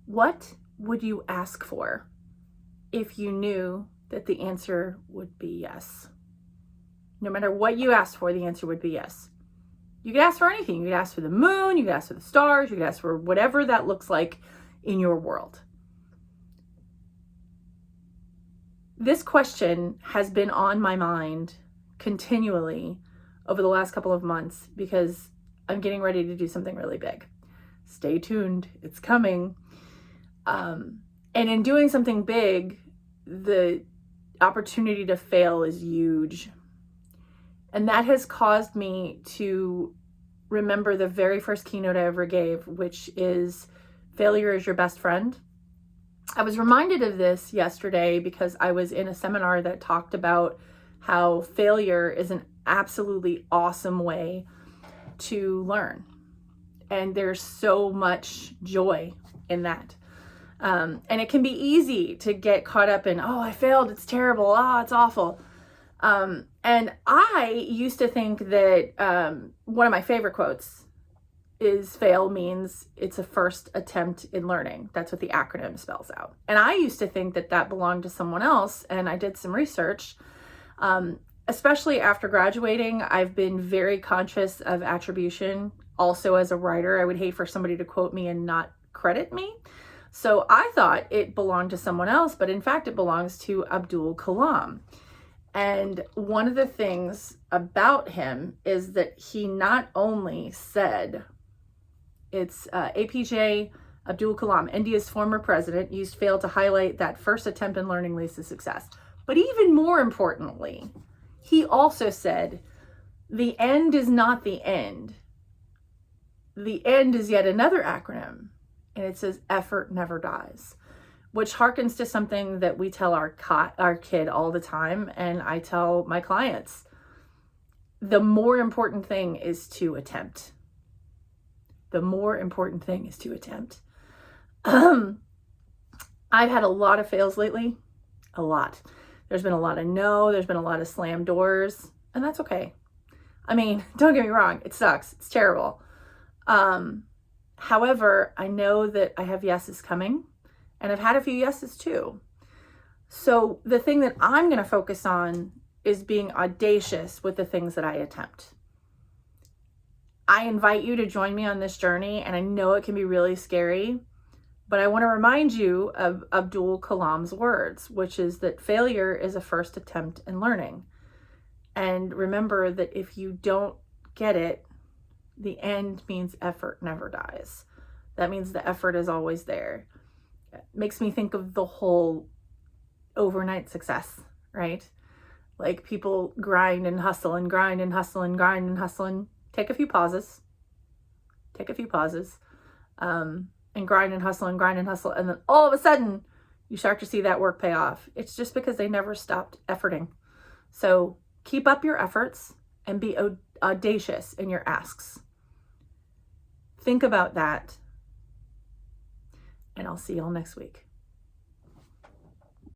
What would you ask for if you knew that the answer would be yes? No matter what you asked for, the answer would be yes. You could ask for anything. You could ask for the moon, you could ask for the stars, you could ask for whatever that looks like in your world. This question has been on my mind continually over the last couple of months because I'm getting ready to do something really big. Stay tuned, it's coming. And in doing something big, the opportunity to fail is huge. And that has caused me to remember the very first keynote I ever gave, which is failure is your best friend. I was reminded of this yesterday because I was in a seminar that talked about how failure is an absolutely awesome way to learn. And there's so much joy in that. And it can be easy to get caught up in, oh, I failed, it's terrible, it's awful. And I used to think that one of my favorite quotes is fail means it's a first attempt in learning. That's what the acronym spells out. And I used to think that that belonged to someone else. And I did some research. Especially after graduating, I've been very conscious of attribution. Also, as a writer, I would hate for somebody to quote me and not credit me. So I thought it belonged to someone else, but in fact, it belongs to Abdul Kalam. And one of the things about him is that he not only said, it's APJ Abdul Kalam, India's former president, used fail to highlight that first attempt in learning leads to success. But even more importantly, he also said, the end is not the end. The end is yet another acronym, and it says effort never dies, which harkens to something that we tell our kid all the time, and I tell my clients. The more important thing is to attempt. The more important thing is to attempt. I've had a lot of fails lately, a lot. There's been a lot of no, there's been a lot of slam doors, and that's okay. I mean, don't get me wrong, it sucks, it's terrible. However, I know that I have yeses coming, and I've had a few yeses too. So the thing that I'm going to focus on is being audacious with the things that I attempt. I invite you to join me on this journey, and I know it can be really scary, but I want to remind you of Abdul Kalam's words, which is that failure is a first attempt in learning. And remember that if you don't get it, the end means effort never dies. That means the effort is always there. It makes me think of the whole overnight success, right? Like people grind and hustle and grind and hustle and grind and hustle and take a few pauses, and grind and hustle and grind and hustle. And then all of a sudden you start to see that work pay off. It's just because they never stopped efforting. So keep up your efforts and be audacious in your asks. Think about that. And I'll see y'all next week.